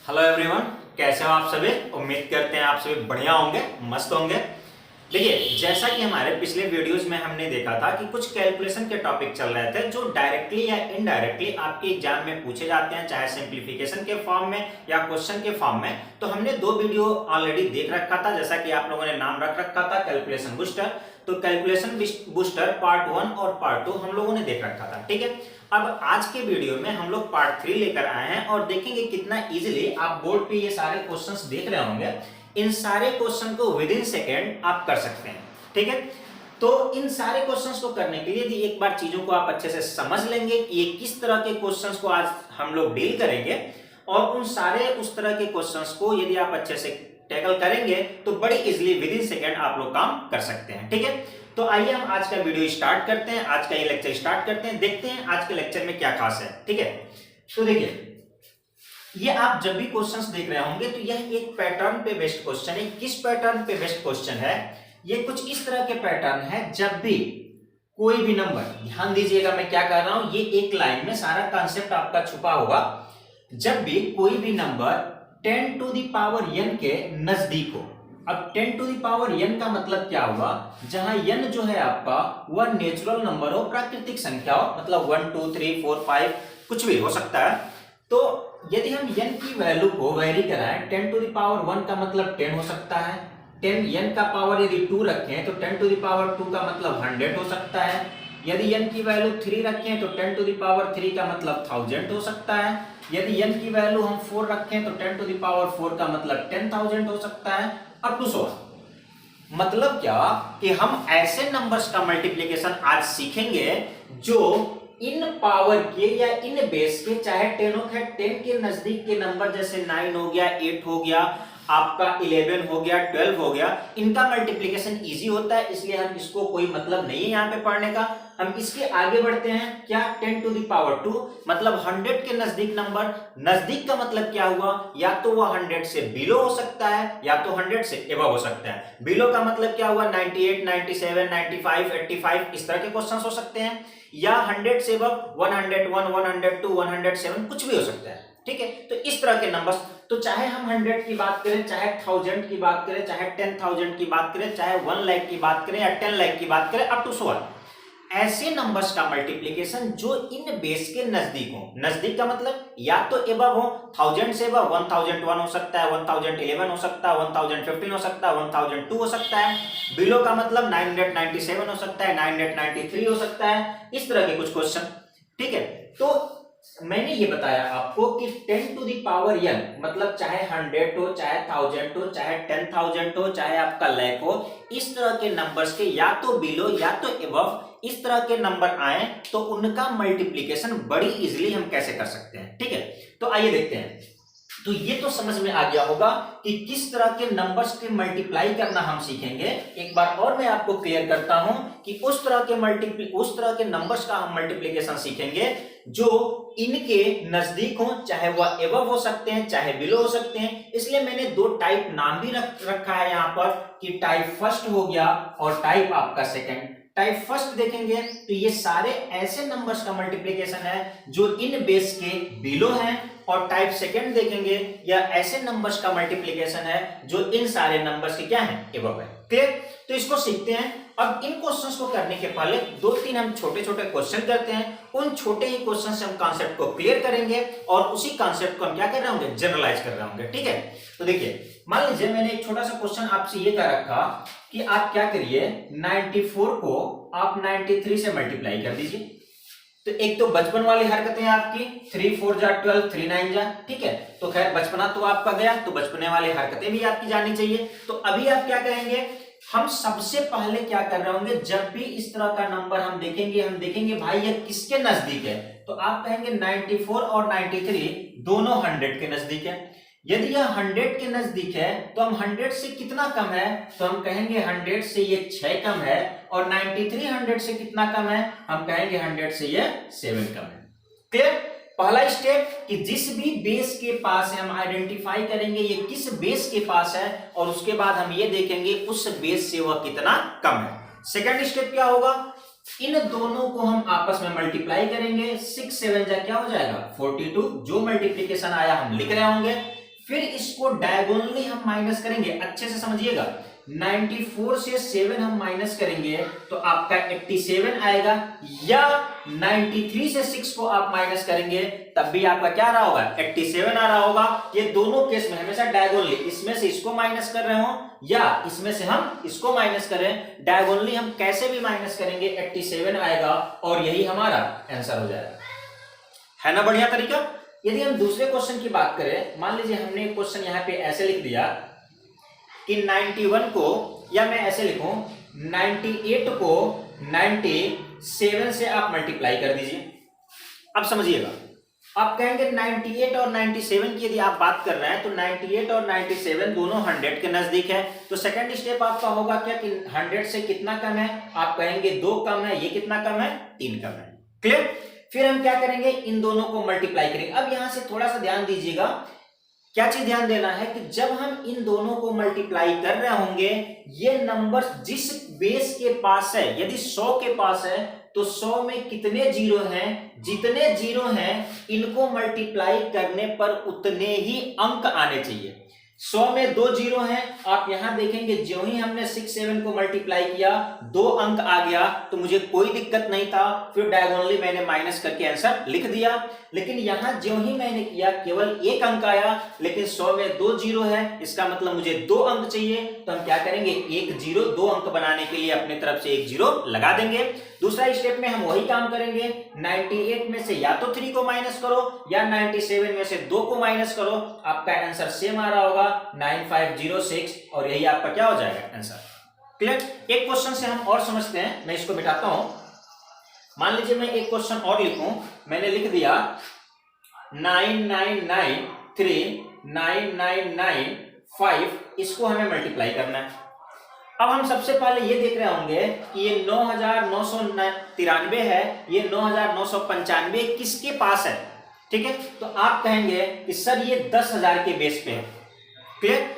Hello everyone, कैसे हो आप सभी। उम्मीद करते हैं आप सभी बढ़िया होंगे, मस्त होंगे। देखिए, जैसा कि हमारे पिछले वीडियोस में हमने देखा था कि कुछ कैलकुलेशन के टॉपिक चल रहे थे जो डायरेक्टली या इनडायरेक्टली आपके एग्जाम में पूछे जाते हैं, चाहे सिंप्लीफिकेशन के फॉर्म में या क्वेश्चन के फॉर्म में। तो हमने दो वीडियो ऑलरेडी देख रखा था, जैसा कि आप लोगों ने नाम रख रखा था कैलकुलेशन बूस्टर। तो कैलकुलेशन बूस्टर पार्ट 1 और पार्ट 2 हम लोगों ने देख रखा था, ठीक है। अब आज के वीडियो में हम लोग पार्ट 3 लेकर आए हैं और देखेंगे कितना इजीली आप बोर्ड पे ये सारे क्वेश्चंस देख रहे होंगे। इन सारे क्वेश्चन को विद इन सेकेंड आप कर सकते हैं, ठीक है। तो इन सारे क्वेश्चंस को करने के लिए यदि एक बार चीजों को आप अच्छे से समझ लेंगे कि ये किस तरह के क्वेश्चंस को आज हम लोग डील करेंगे, और उन सारे उस तरह के क्वेश्चंस को यदि आप अच्छे से टैकल करेंगे तो बड़ी इजीली विद इन सेकेंड आप लोग काम कर सकते हैं, ठीक है। तो आइए हम आज का वीडियो स्टार्ट करते हैं, आज का ये लेक्चर स्टार्ट करते हैं, देखते हैं आज के लेक्चर में क्या खास है, ठीक है। तो देखिए, ये आप जब भी क्वेश्चंस देख रहे होंगे तो यह एक पैटर्न पे बेस्ड क्वेश्चन है। किस पैटर्न पे बेस्ड क्वेश्चन है? ये कुछ इस तरह के पैटर्न है, जब भी कोई भी नंबर, ध्यान दीजिएगा मैं क्या कर रहा हूं, ये एक लाइन में सारा कॉन्सेप्ट आपका छुपा होगा। जब भी कोई भी number 10 to the power n के नजदीक हो। अब 10 टू द पावर n का मतलब क्या हुआ? जहां n जो है आपका वह नेचुरल नंबर हो, प्राकृतिक संख्या हो, मतलब 1 2 3 4 5 कुछ भी हो सकता है। तो यदि हम n की वैल्यू को वेरी कराएं, 10 टू द पावर 1 का मतलब 10 हो सकता है। 10 n का पावर यदि 2 रखें तो 10 टू द पावर 2 का मतलब 100 हो सकता है। यदि n की वैल्यू 3 रखें तो 10 टू द पावर 3 का मतलब 1000 हो सकता है। यदि n की वैल्यू हम 4 रखें तो 10 टू द पावर 4 का मतलब 10,000 हो सकता है, अप टू सो। मतलब क्या कि हम ऐसे नंबर्स का मल्टीप्लिकेशन आज सीखेंगे जो इन पावर के या इन बेस के, चाहे 10 हो, 10 के नजदीक के नंबर जैसे 9 हो गया, 8 हो गया, आपका 11 हो गया, 12 हो गया, इनका मल्टीप्लिकेशन इजी होता है, इसलिए हम इसको कोई मतलब नहीं है यहाँ पे पढ़ने का। हम इसके आगे बढ़ते हैं, क्या 10 टू द पावर 2 मतलब 100 के नजदीक नंबर। नजदीक का मतलब क्या हुआ? या तो वह 100 से बिलो हो सकता है या तो 100 से एबव हो सकता है। बिलो का मतलब क्या हुआ? 98 97 95 85 इस तरह के क्वेश्चंस हो सकते हैं, या 100 से एबव 101 102 107 कुछ भी हो सकता है, ठीक है। तो इस तरह के नंबर्स, तो चाहे हम 100 की बात करें, चाहे 1000 की बात करें, चाहे 10,000 की बात करें, चाहे 1 लाख की बात करें या 10 लाख की बात करें, अप टू सो ऑन, ऐसे नंबर्स का मल्टीप्लिकेशन जो इन बेस के नजदीक हो। नजदीक का मतलब या तो एबव हो, 1000 से एबव 1001 हो सकता है, 1011 हो सकता है, 1015 हो सकता है, 1002 हो सकता है। बिलो का मतलब 997 हो सकता है, 993 हो सकता है, इस तरह के कुछ क्वेश्चन, ठीक है। तो मैंने ये बताया आपको कि 10 टू द पावर n मतलब चाहे 100 हो, चाहे 1000 हो, चाहे 10,000 हो, चाहे आपका लाख हो, इस तरह के नंबर्स के या तो बिलो या तो एबव इस तरह के नंबर आए तो उनका मल्टीप्लिकेशन बड़ी इजीली हम कैसे कर सकते हैं, ठीक है। तो आइए देखते हैं। तो ये तो समझ में आ गया होगा कि किस तरह के नंबर्स के मल्टीप्लाई करना हम सीखेंगे। एक बार और मैं आपको क्लियर करता हूं कि उस तरह के नंबर्स का हम मल्टीप्लिकेशन सीखेंगे जो इनके नजदीक हो, चाहे वह एबव हो सकते हैं, चाहे बिलो हो सकते हैं। इसलिए मैंने दो टाइप नाम भी रखा है यहां पर कि टाइप फर्स्ट हो गया और टाइप आपका सेकंड। टाइप फर्स्ट देखेंगे तो ये सारे ऐसे नंबर्स का मल्टीप्लिकेशन है जो इन बेस के बिलो हैं, और टाइप सेकंड देखेंगे या ऐसे नंबर्स का मल्टीप्लिकेशन है जो इन सारे नंबर्स के क्या है, एबव है। क्लियर? तो इसको सीखते हैं। अब इन क्वेश्चंस को करने के पहले दो तीन हम छोटे छोटे क्वेश्चन करते हैं। उन छोटे ही क्वेश्चन से हम कॉन्सेप्ट को क्लियर करेंगे और उसी कॉन्सेप्ट को हम क्या कर रहे होंगे, जनरलाइज कर रहे होंगे, ठीक है। तो देखिए, मान लीजिए मैंने एक छोटा सा क्वेश्चन आपसे ये कह रखा कि आप क्या करिए, 94 को आप 93 से मल्टीप्लाई कर दीजिए। तो एक तो बचपन वाली हरकतें आपकी 3 4 जा 12 3 9 जा, ठीक है। तो खैर बचपना तो आपका गया, तो बचपने वाली हरकतें भी आपकी जानी चाहिए। तो अभी आप क्या करेंगे, हम सबसे पहले क्या कर रहे होंगे, जब भी इस तरह का नंबर हम देखेंगे भाई ये किसके नजदीक है, तो आप कहेंगे 94 और 93 दोनों 100 के नजदीक है। यदि यह 100 के नजदीक है तो हम 100 से कितना कम है, तो हम कहेंगे 100 से ये 6 कम है, और 93 100 से कितना कम है, हम कहेंगे 100 से ये 7 कम है। क्लियर? पहला स्टेप कि जिस भी बेस के पास है हम आइडेंटिफाई करेंगे ये किस बेस के पास है, और उसके बाद हम ये देखेंगे उस बेस से वह कितना कम है। सेकंड स्टेप क्या होगा, इन दोनों को हम आपस में मल्टीप्लाई करेंगे। 6 7 जा क्या हो जाएगा, 42। जो मल्टीप्लीकेशन आया हम लिख रहे होंगे। फिर इसको डायगोनली हम माइनस करेंगे, अच्छे से समझिएगा। 94 से 7 हम माइनस करेंगे तो आपका 87 आएगा, या 93 से 6 को आप माइनस करेंगे तब भी आपका क्या आ रहा होगा, 87 आ रहा होगा। ये दोनों केस में हमेशा डायगोनली, इसमें से इसको माइनस कर रहे हो या इसमें से हम इसको माइनस करें, डायगोनली हम कैसे भी माइनस करेंगे 87 आएगा और यही हमारा आंसर हो जाएगा। है ना बढ़िया तरीका। यदि हम दूसरे क्वेश्चन की बात करें, मान लीजिए हमने एक क्वेश्चन यहाँ पे ऐसे लिख दिया कि 91 को, या मैं ऐसे लिखूं 98 को 97 से आप मल्टीप्लाई कर दीजिए। अब समझिएगा, आप कहेंगे 98 और 97 की यदि आप बात कर रहे हैं तो 98 और 97 दोनों 100 के नजदीक है, तो सेकंड स्टेप आपका होगा क्या कि 100 से कितना कम है, आप कहेंगे 2 कम है, ये कितना कम है, 3 कम है। क्लियर। फिर हम क्या करेंगे, इन दोनों को मल्टीप्लाई करेंगे। अब यहां से थोड़ा सा ध्यान दीजिएगा, क्या चीज ध्यान देना है कि जब हम इन दोनों को मल्टीप्लाई कर रहे होंगे, ये नंबर जिस बेस के पास है, यदि 100 के पास है तो 100 में कितने जीरो हैं, जितने जीरो हैं इनको मल्टीप्लाई करने पर उतने ही अंक आने चाहिए। 100 में 2 जीरो हैं, आप यहां देखेंगे जो ही हमने 6 7 को मल्टीप्लाई किया 2 अंक आ गया, तो मुझे कोई दिक्कत नहीं था, फिर डायगोनली मैंने माइनस करके आंसर लिख दिया। लेकिन यहां जो ही मैंने किया केवल 1 अंक आया, लेकिन 100 में 2 जीरो है, इसका मतलब मुझे 2 अंक चाहिए, तो हम क्या करेंगे, 1 जीरो 2 अंक बनाने के लिए अपने तरफ से 1 जीरो लगा देंगे। दूसरा स्टेप में हम वही काम करेंगे, 98 में से या तो 3 को माइनस करो या 97 में से 2 को माइनस करो, आपका आंसर सेम आ रहा होगा 9506, और यही आपका क्या हो जाएगा आंसर। क्लियर। एक क्वेश्चन से हम और समझते हैं, मैं इसको बिठाता हूं। मान लीजिए मैं एक क्वेश्चन और लिखूं, मैंने लिख दिया 99939995, इसको हमें मल्टीप्लाई करना है। अब हम सबसे पहले ये देख रहे होंगे कि ये 9993 है, ये 9995 किसके पास है, ठीक है। तो आप कहेंगे कि सर ये 10,000 के बेस पे है। क्लियर।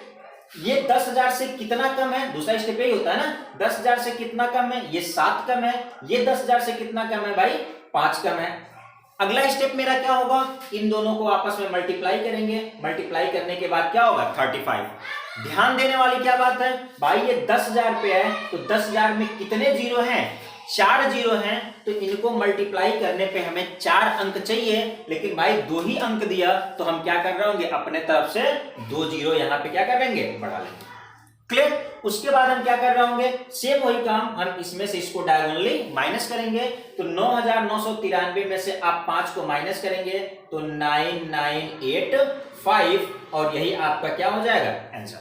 ये 10,000 से कितना कम है, दूसरा स्टेप यही होता है ना, 10,000 से कितना कम है, ये 7 कम है, ये 10,000 से कितना कम है भाई, 5 कम है। अगला स्टेप मेरा क्या होगा, इन दोनों को आपस में मल्टीप्लाई करेंगे, मल्टीप्लाई करने के बाद क्या होगा 35। ध्यान देने वाली क्या बात है भाई, ये 10,000 पे है तो 10,000 में कितने जीरो हैं, 4 जीरो हैं, तो इनको मल्टीप्लाई करने पे हमें 4 अंक चाहिए, लेकिन भाई 2 ही अंक दिया, तो हम क्या कर रहे होंगे, अपने तरफ से 2 जीरो यहाँ पे क्या करेंगे, बढ़ा लेंगे। क्लियर। उसके बाद हम क्या कर रहे होंगे, सेम वही काम, हम इसमें से इसको डायगोनली माइनस करेंगे, तो 9993 में से आप 5 को माइनस करेंगे तो 9985, और यही आपका क्या हो जाएगा आंसर।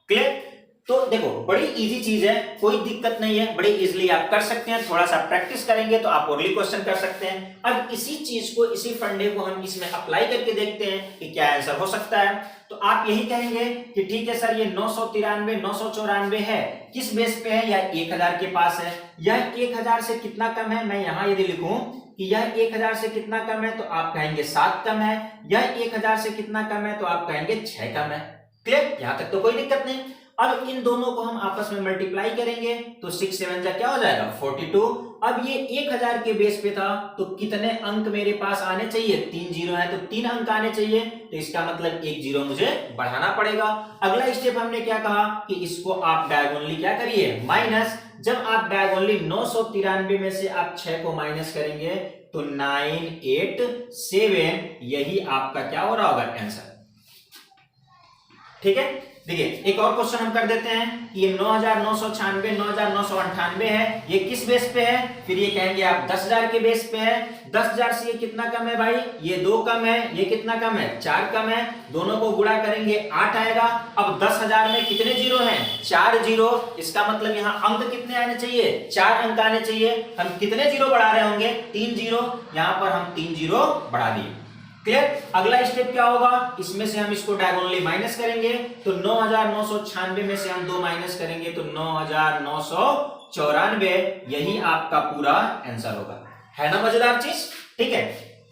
क्लियर। तो देखो बड़ी इजी चीज है, कोई दिक्कत नहीं है, बड़ी इजीली आप कर सकते हैं, थोड़ा सा प्रैक्टिस करेंगे तो आप अगली क्वेश्चन कर सकते हैं। अब इसी चीज को, इसी फंडे को हम इसमें अप्लाई करके देखते हैं कि क्या आंसर हो सकता है। तो आप यही कहेंगे कि ठीक है सर, ये 993 994 है, किस बेस पे है, यह 1000 के पास है, यह 1000 से कितना कम है, मैं यहां यदि लिखूं कि यह 1000 से कितना कम है तो आप कहेंगे 7 कम है, यह 1000 से कितना कम है तो आप कहेंगे 6 कम है। क्लियर। यहां तक तो कोई दिक्कत नहीं। अब इन दोनों को हम आपस में मल्टीप्लाई करेंगे तो 6 7 जा क्या हो जाएगा 42। अब ये 1000 के बेस पे था तो कितने अंक मेरे पास आने चाहिए, 3 जीरो है तो 3 अंक आने चाहिए, तो इसका मतलब 1 जीरो मुझे बढ़ाना पड़ेगा। अगला स्टेप हमने क्या कहा कि इसको आप डायगोनली क्या करिए, माइनस। जब आप डायगोनली 993 में से आप 6 को माइनस करेंगे तो 987, यही आपका क्या हो रहा होगा आंसर। ठीक है। देखिए एक और क्वेश्चन हम कर देते हैं कि ये 9996 9998 है, ये किस बेस पे है, फिर ये कहेंगे आप 10,000 के बेस पे है। 10,000 से ये कितना कम है भाई, ये 2 कम है, ये कितना कम है 4 कम है, दोनों को गुणा करेंगे 8 आएगा। अब 10,000 में कितने जीरो हैं, 4 जीरो, इसका मतलब यहाँ अंक कितने आने चाहिए, 4 अंक आने चाहिए। हम कितने जीरो बढ़ा रहे होंगे, 3 जीरो, यहाँ पर हम 3 जीरो बढ़ा दिए। क्लियर। अगला स्टेप क्या होगा, इसमें से हम इसको डायगोनली माइनस करेंगे तो 9996 में से हम 2 माइनस करेंगे तो 9994, यही आपका पूरा आंसर होगा। है ना मजेदार चीज। ठीक है।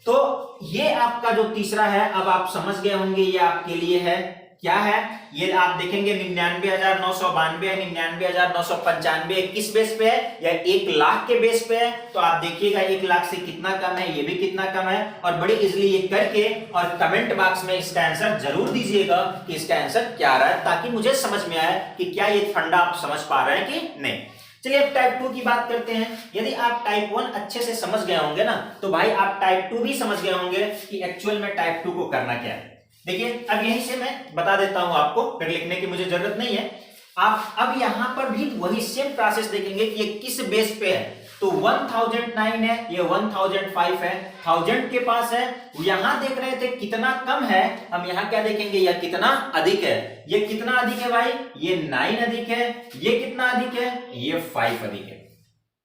तो ये आपका जो तीसरा है, अब आप समझ गए होंगे ये आपके लिए है क्या है ये आप देखेंगे 99,992 है, 99,995 किस बेस पे है या 1,00,000 के बेस पे है। तो आप देखिएगा 1,00,000 से कितना कम है, ये भी कितना कम है, और बड़ी इजीली ये करके और कमेंट बॉक्स में इसका आंसर जरूर दीजिएगा कि इसका आंसर क्या रहा है, ताकि मुझे समझ में आए कि क्या ये फंडा आप समझ पा रहे हैं कि नहीं। चलिए अब टाइप 2 की बात करते हैं। यदि आप टाइप 1 अच्छे से समझ गए होंगे ना, तो भाई आप टाइप 2 भी समझ गए होंगे कि एक्चुअल में टाइप 2 को करना क्या है। देखिए अब यहीं से मैं बता देता हूं आपको, फिर लिखने की मुझे जरूरत नहीं है। आप अब यहां पर भी वही सेम प्रोसेस देखेंगे कि ये किस बेस पे है। तो 1009 है, ये 1005 है, 1000 के पास है। यहां देख रहे थे कितना कम है, हम यहां क्या देखेंगे यह कितना अधिक है। ये कितना अधिक है भाई, ये 9 अधिक है। ये कितना अधिक है, ये 5 अधिक है।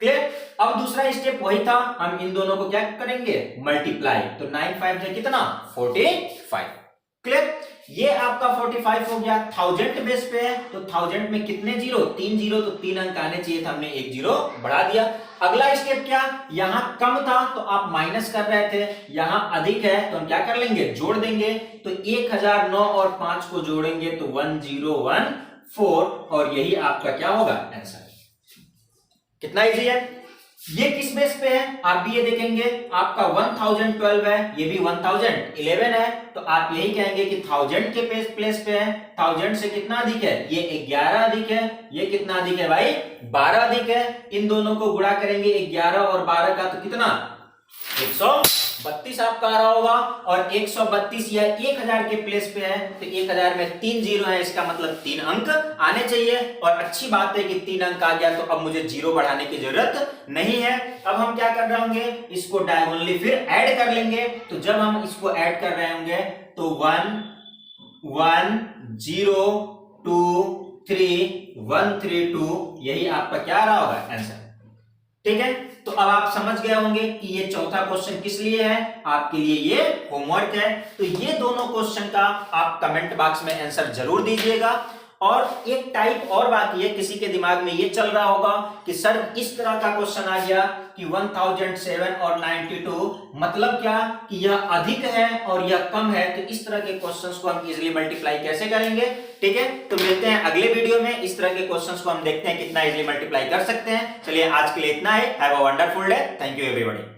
क्लियर। अब दूसरा स्टेप वही था, हम इन दोनों को क्या करेंगे, मल्टीप्लाई। तो 9 5 से कितना 45। क्लियर। ये आपका 45 हो गया। 1000 बेस पे है, तो 1000 में कितने जीरो, 3 जीरो, तो 3 अंक आने चाहिए था, हमने 1 जीरो बढ़ा दिया। अगला स्टेप क्या, यहां कम था तो आप माइनस कर रहे थे, यहां अधिक है तो हम क्या कर लेंगे, जोड़ देंगे। तो 1009 और 5 को जोड़ेंगे तो 1014, और यही आपका क्या होगा आंसर। कितना इजी है। ये किस बेस पे है, आप भी ये देखेंगे, आपका 1012 है, ये भी 1011 है। तो आप यही कहेंगे कि 1000 के प्लेस पे है। 1000 से कितना अधिक है, ये 11 अधिक है। ये कितना अधिक है भाई, 12 अधिक है। इन दोनों को गुणा करेंगे 11 और 12 का, तो कितना 132 आपका आ रहा होगा। और 132 या 1000 के प्लेस पे है, तो 1000 में 3 जीरो है, इसका मतलब 3 अंक आने चाहिए। और अच्छी बात है कि 3 अंक आ गया, तो अब मुझे जीरो बढ़ाने की जरूरत नहीं है। अब हम क्या कर रहे होंगे, इसको डायगोनली फिर ऐड कर लेंगे। तो जब हम इसको ऐड कर रहे होंगे तो 1 1 0 2 3 1 3 2, यही आपका क्या आ रहा होगा आंसर। ठीक है। तो अब आप समझ गए होंगे कि ये चौथा क्वेश्चन किस लिए है, आपके लिए ये होमवर्क है। तो ये दोनों क्वेश्चन का आप कमेंट बॉक्स में आंसर जरूर दीजिएगा। और एक टाइप और बाकी है, किसी के दिमाग में ये चल रहा होगा कि सर इस तरह का क्वेश्चन आ गया कि 1007 और 92 मतलब क्या, कि यह अधिक है और यह कम है। तो इस तरह के क्वेश्चंस को हम इजीली मल्टीप्लाई कैसे करेंगे। ठीक है, तो मिलते हैं अगले वीडियो में। इस तरह के क्वेश्चंस को हम देखते हैं कितना इजीली मल्टीप्लाई कर सकते हैं। चलिए आज के लिए इतना है। Have a wonderful day. Thank you everybody.